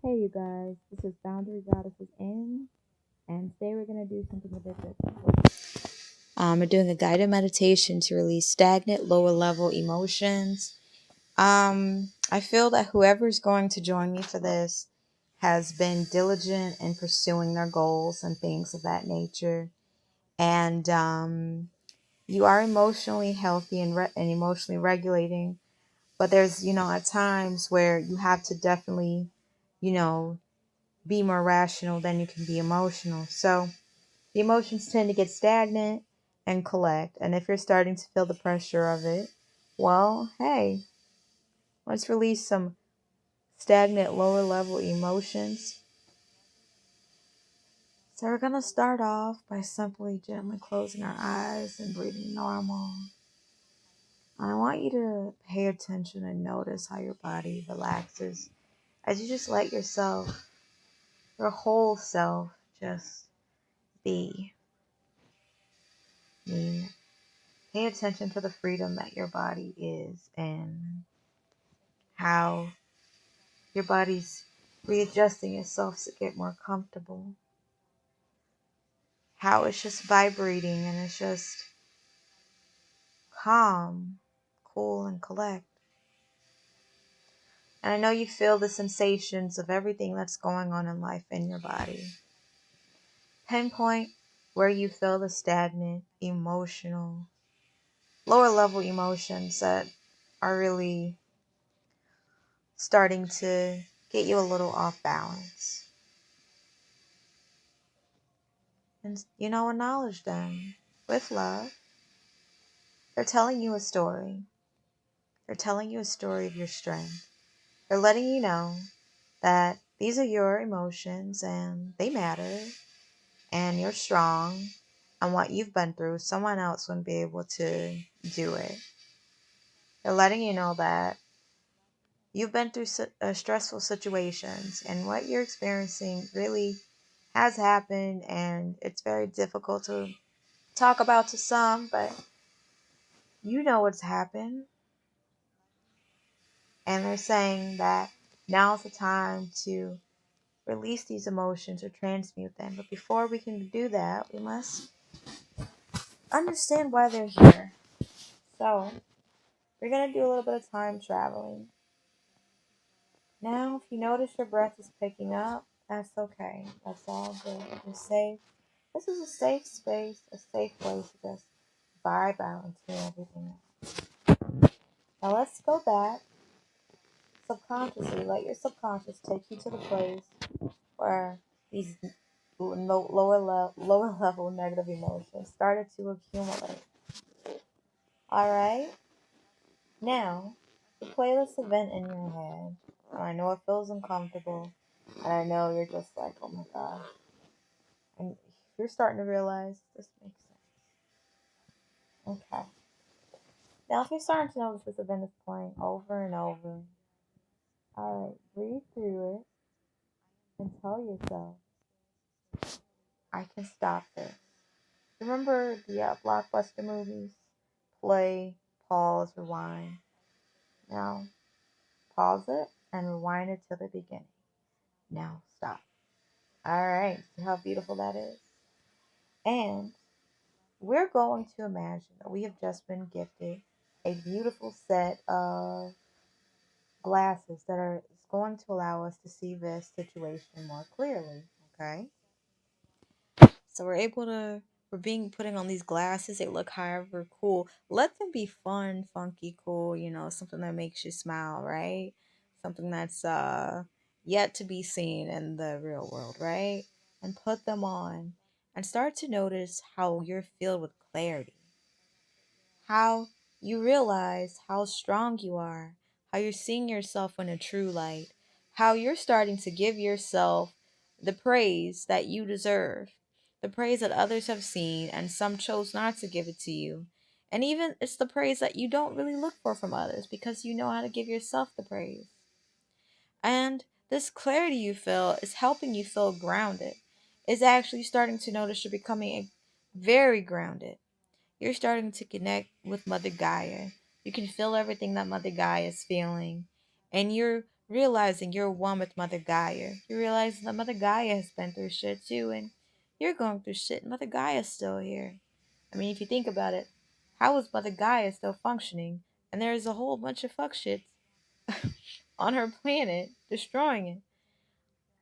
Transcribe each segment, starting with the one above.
Hey you guys, this is Boundary Goddesses in, and today we're going to do something a bit different. We're doing a guided meditation to release stagnant lower level emotions. I feel that whoever's going to join me for this has been diligent in pursuing their goals and things of that nature. And you are emotionally healthy and emotionally regulating, but there's, at times where you have to definitely, you know, be more rational than you can be emotional. So the emotions tend to get stagnant and collect. And if you're starting to feel the pressure of it, well, hey, let's release some stagnant lower level emotions. So we're going to start off by simply gently closing our eyes and breathing normal. And I want you to pay attention and notice how your body relaxes as you just let yourself, your whole self, just be. Pay attention to the freedom that your body is and how your body's readjusting itself to get more comfortable. How it's just vibrating and it's just calm, cool, and collect. And I know you feel the sensations of everything that's going on in life in your body. Pinpoint where you feel the stagnant, emotional, lower level emotions that are really starting to get you a little off balance. And, acknowledge them with love. They're telling you a story. They're telling you a story of your strength. They're letting you know that these are your emotions and they matter and you're strong, and what you've been through, someone else wouldn't be able to do it. They're letting you know that you've been through stressful situations and what you're experiencing really has happened, and it's very difficult to talk about to some, but you know what's happened. And they're saying that now's the time to release these emotions or transmute them. But before we can do that, we must understand why they're here. So we're going to do a little bit of time traveling. Now, if you notice your breath is picking up, that's okay. That's all good. You're safe. This is a safe space, a safe place to just vibe out into everything else. Now let's go back. Subconsciously, let your subconscious take you to the place where these lower level negative emotions started to accumulate. Alright? Now, play this event in your head. And I know it feels uncomfortable. And I know you're just like, oh my gosh. And you're starting to realize this makes sense. Okay. Now, if you're starting to notice this event is playing over and over, alright, breathe through it and tell yourself, I can stop this. Remember the blockbuster movies? Play, pause, rewind. Now, pause it and rewind it to the beginning. Now, stop. Alright, see how beautiful that is? And we're going to imagine that we have just been gifted a beautiful set of glasses that are going to allow us to see this situation more clearly. Okay? So we're being putting on these glasses. They look however cool. Let them be fun, funky, cool, something that makes you smile, right? Something that's yet to be seen in the real world, right? And put them on and start to notice how you're filled with clarity. How you realize how strong you are, how you're seeing yourself in a true light, how you're starting to give yourself the praise that you deserve, the praise that others have seen and some chose not to give it to you. And even it's the praise that you don't really look for from others because you know how to give yourself the praise. And this clarity you feel is helping you feel grounded. It's actually starting to notice you're becoming very grounded. You're starting to connect with Mother Gaia. You can feel everything that Mother Gaia is feeling. And you're realizing you're one with Mother Gaia. You realize that Mother Gaia has been through shit too, and you're going through shit, and Mother Gaia's still here. I mean, if you think about it, how is Mother Gaia still functioning? And there's a whole bunch of fuck shits on her planet, destroying it.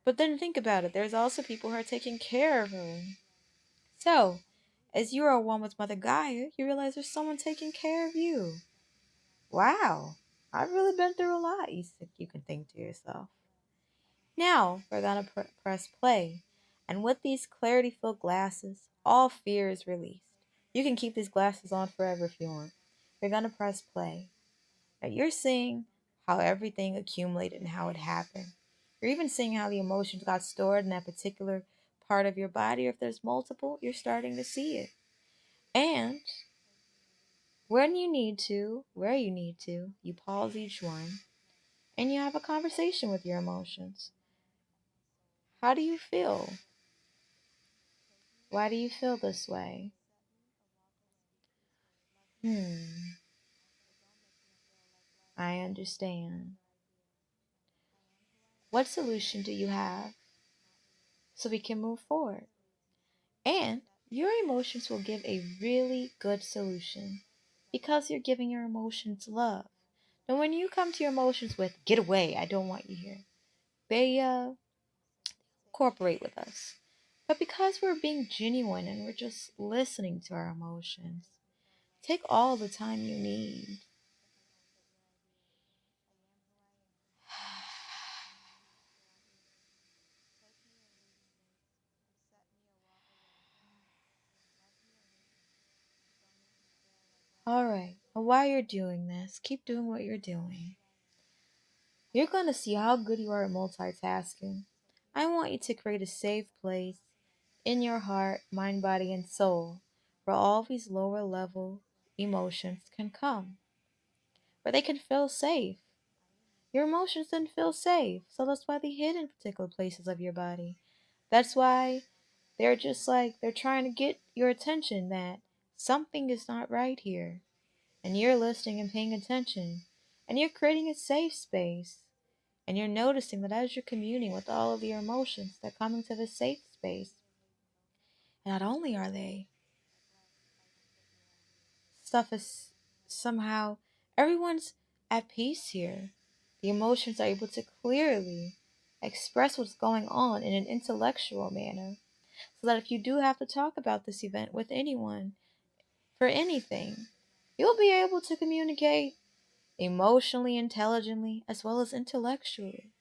But then think about it, there's also people who are taking care of her. So, as you are one with Mother Gaia, you realize there's someone taking care of you. Wow, I've really been through a lot, you can think to yourself. Now, we're going to press play. And with these clarity-filled glasses, all fear is released. You can keep these glasses on forever if you want. You're going to press play. Now, you're seeing how everything accumulated and how it happened. You're even seeing how the emotions got stored in that particular part of your body. Or if there's multiple, you're starting to see it. And when you need to, where you need to, you pause each one and you have a conversation with your emotions. How do you feel? Why do you feel this way? I understand. What solution do you have so we can move forward? And your emotions will give a really good solution because you're giving your emotions love. Now, when you come to your emotions with, get away, I don't want you here, they cooperate with us. But because we're being genuine and we're just listening to our emotions, take all the time you need. Alright, and while you're doing this, keep doing what you're doing. You're going to see how good you are at multitasking. I want you to create a safe place in your heart, mind, body, and soul where all these lower level emotions can come, where they can feel safe. Your emotions didn't feel safe, so that's why they hid in particular places of your body. That's why they're just like, they're trying to get your attention that something is not right here. And you're listening and paying attention. And you're creating a safe space. And you're noticing that as you're communing with all of your emotions, they're coming to this safe space. And not only are they, stuff is somehow, everyone's at peace here. The emotions are able to clearly express what's going on in an intellectual manner. So that if you do have to talk about this event with anyone, for anything, you'll be able to communicate emotionally, intelligently, as well as intellectually.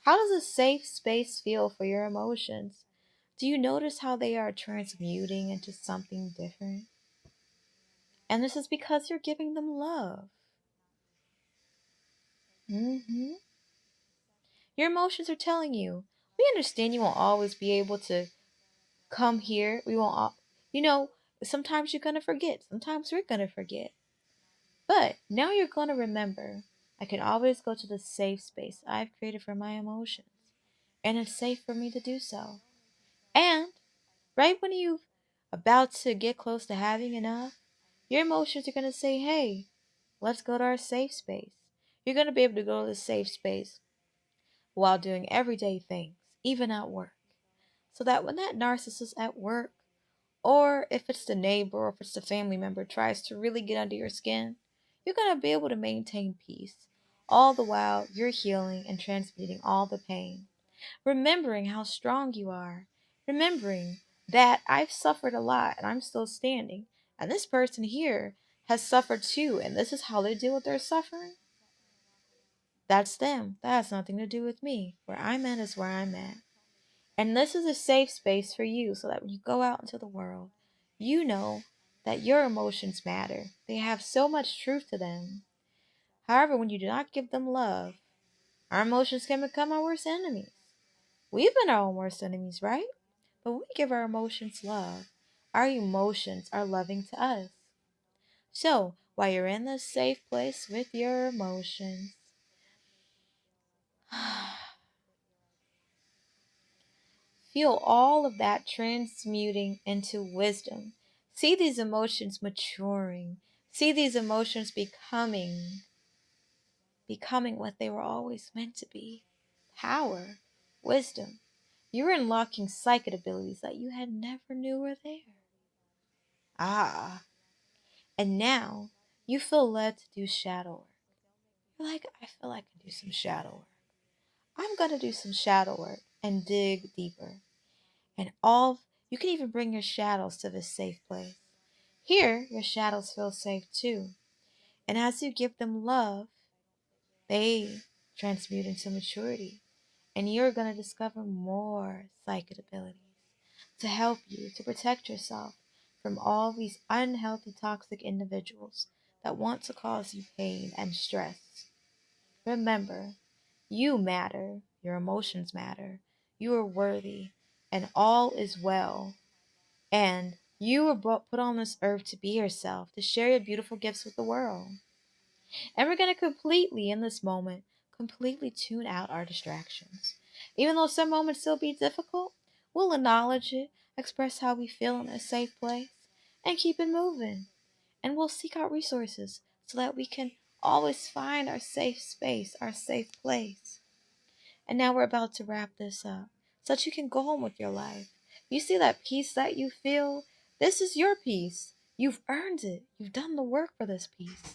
How does a safe space feel for your emotions? Do you notice how they are transmuting into something different? And this is because you're giving them love. Your emotions are telling you, we understand you won't always be able to come here. We won't, sometimes you're going to forget. Sometimes we're going to forget. But now you're going to remember, I can always go to the safe space I've created for my emotions. And it's safe for me to do so. And right when you're about to get close to having enough, your emotions are going to say, hey, let's go to our safe space. You're going to be able to go to the safe space while doing everyday things, even at work. So that when that narcissist at work, or if it's the neighbor or if it's the family member tries to really get under your skin, you're going to be able to maintain peace. All the while you're healing and transmuting all the pain. Remembering how strong you are. Remembering that I've suffered a lot and I'm still standing. And this person here has suffered too, and this is how they deal with their suffering. That's them. That has nothing to do with me. Where I'm at is where I'm at. And this is a safe space for you so that when you go out into the world, you know that your emotions matter. They have so much truth to them. However, when you do not give them love, our emotions can become our worst enemies. We've been our own worst enemies, right? But when we give our emotions love, our emotions are loving to us. So, while you're in this safe place with your emotions, feel all of that transmuting into wisdom. See these emotions maturing. See these emotions becoming becoming what they were always meant to be. Power, wisdom. You're unlocking psychic abilities that you had never knew were there. Ah, and now you feel led to do shadow work. You're like, I feel like I can do some shadow work. I'm going to do some shadow work and dig deeper. And you can even bring your shadows to this safe place. Here, your shadows feel safe too. And as you give them love, they transmute into maturity. And you're going to discover more psychic abilities to help you to protect yourself from all these unhealthy, toxic individuals that want to cause you pain and stress. Remember, you matter, your emotions matter, you are worthy, and all is well. And you were put on this earth to be yourself, to share your beautiful gifts with the world. And we're going to completely, in this moment, completely tune out our distractions. Even though some moments still be difficult, we'll acknowledge it, express how we feel in a safe place, and keep it moving. And we'll seek out resources so that we can always find our safe space, our safe place. And now we're about to wrap this up so that you can go home with your life. You see that peace that you feel? This is your peace. You've earned it. You've done the work for this peace.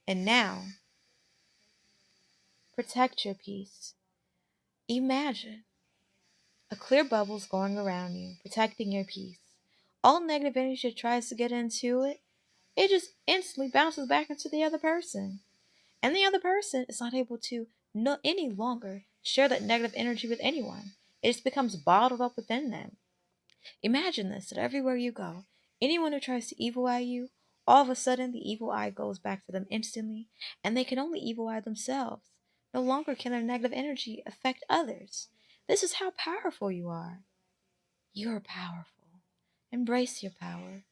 And now, protect your peace. Imagine a clear bubble's going around you, protecting your peace. All negative energy that tries to get into it, it just instantly bounces back into the other person. And the other person is not able to any longer share that negative energy with anyone. It just becomes bottled up within them. Imagine this, that everywhere you go, anyone who tries to evil eye you, all of a sudden the evil eye goes back to them instantly, and they can only evil eye themselves. No longer can their negative energy affect others. This is how powerful you are. You're powerful. Embrace your power.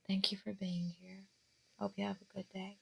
Thank you for being here. Hope you have a good day.